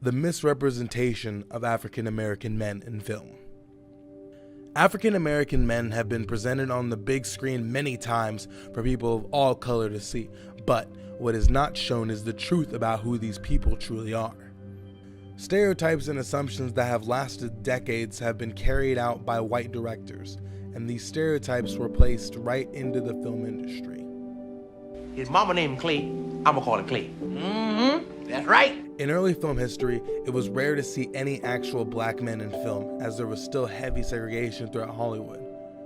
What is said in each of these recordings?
the misrepresentation of African American men in film. African American men have been presented on the big screen many times for people of all color to see, but what is not shown is the truth about who these people truly are. Stereotypes and assumptions that have lasted decades have been carried out by white directors, and these stereotypes were placed right into the film industry. His mama named Clay, I'ma call him Clay. That's right. In early film history, it was rare to see any actual black men in film, as there was still heavy segregation throughout Hollywood,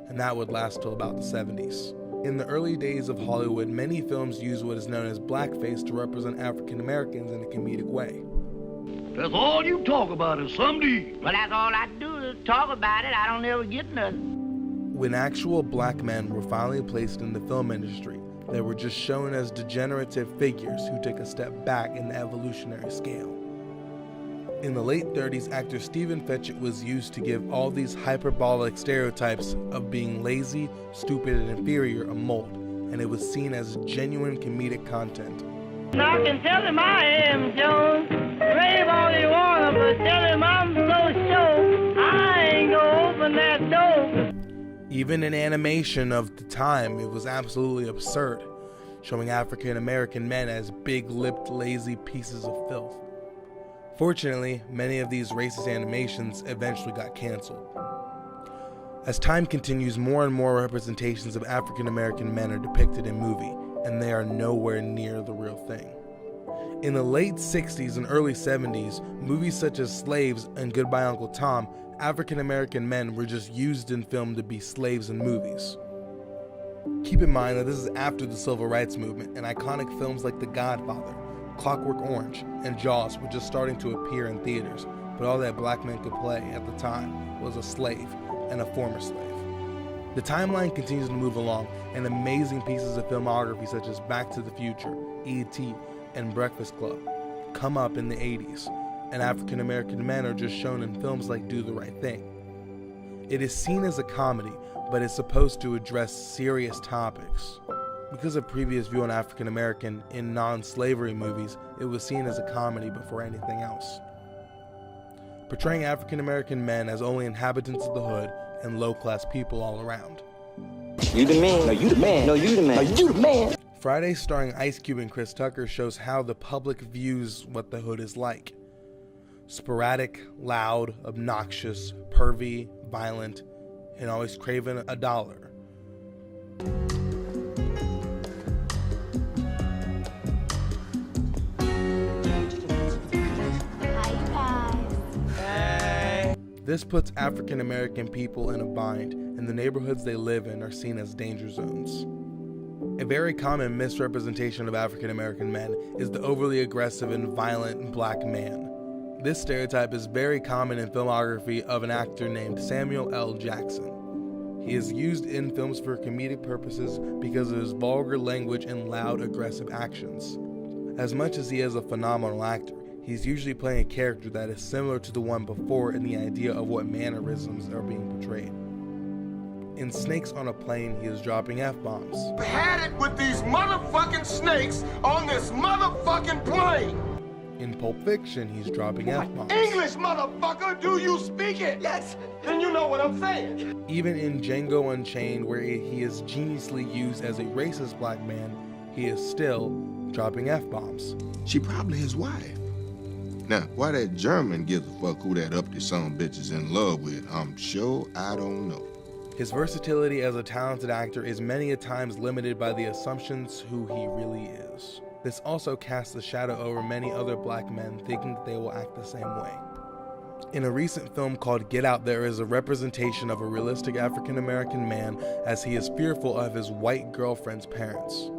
and that would last till about the 70s. In the early days of Hollywood, many films used what is known as blackface to represent African Americans in a comedic way. That's all you talk about is somebody. Well, that's all I do is talk about it. I don't ever get nothing. When actual black men were finally placed in the film industry, they were just shown as degenerative figures who took a step back in the evolutionary scale. In the late 30s, actor Stephen Fetchit was used to give all these hyperbolic stereotypes of being lazy, stupid, and inferior a mold, and it was seen as genuine comedic content. I can tell him I am Jones. Rave all you want, but tell him I'm so sure I ain't gonna open that door. Even in animation of the time, it was absolutely absurd, showing African American men as big-lipped, lazy pieces of filth. Fortunately, many of these racist animations eventually got canceled. As time continues, more and more representations of African American men are depicted in movie, and they are nowhere near the real thing. In the late 60s and early 70s, movies such as Slaves and Goodbye Uncle Tom, African American men were just used in film to be slaves in movies. Keep in mind that this is after the Civil Rights Movement, and iconic films like The Godfather, Clockwork Orange, and Jaws were just starting to appear in theaters, but all that black men could play at the time was a slave and a former slave. The timeline continues to move along, and amazing pieces of filmography such as Back to the Future, E.T., and Breakfast Club come up in the 80s, and African American men are just shown in films like Do the Right Thing. It is seen as a comedy, but it's supposed to address serious topics. Because of previous view on African American in non-slavery movies, it was seen as a comedy before anything else. Portraying African American men as only inhabitants of the hood and low-class people all around. You the man. No, you the man. No, you the man. No, you the man. Friday, starring Ice Cube and Chris Tucker, shows how the public views what the hood is like. Sporadic, loud, obnoxious, pervy, violent, and always craving $1. This puts African American people in a bind, and the neighborhoods they live in are seen as danger zones. A very common misrepresentation of African American men is the overly aggressive and violent black man. This stereotype is very common in filmography of an actor named Samuel L. Jackson. He is used in films for comedic purposes because of his vulgar language and loud, aggressive actions. As much as he is a phenomenal actor, he's usually playing a character that is similar to the one before in the idea of what mannerisms are being portrayed. In Snakes on a Plane, he is dropping F-bombs. Had it with these motherfucking snakes on this motherfucking plane! In Pulp Fiction, he's dropping F-bombs. English, motherfucker, do you speak it? Yes, and you know what I'm saying. Even in Django Unchained, where he is geniusly used as a racist black man, he is still dropping F-bombs. She probably his wife. Now, why that German gives a fuck who that uppity son bitch is in love with, I'm sure I don't know. His versatility as a talented actor is many a times limited by the assumptions who he really is. This also casts a shadow over many other black men thinking that they will act the same way. In a recent film called Get Out, there is a representation of a realistic African American man as he is fearful of his white girlfriend's parents.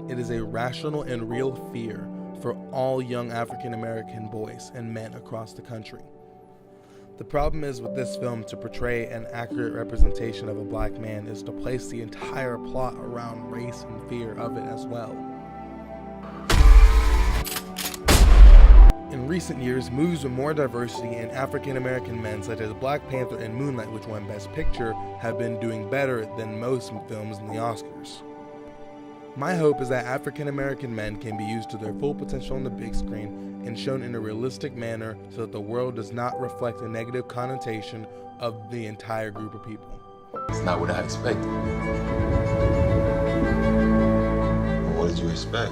It is a rational and real fear for all young African American boys and men across the country. The problem is with this film, to portray an accurate representation of a black man is to place the entire plot around race and fear of it as well. In recent years, movies with more diversity in African American men such as Black Panther and Moonlight, which won Best Picture, have been doing better than most films in the Oscars. My hope is that African American men can be used to their full potential on the big screen and shown in a realistic manner so that the world does not reflect a negative connotation of the entire group of people. It's not what I expected. What did you expect?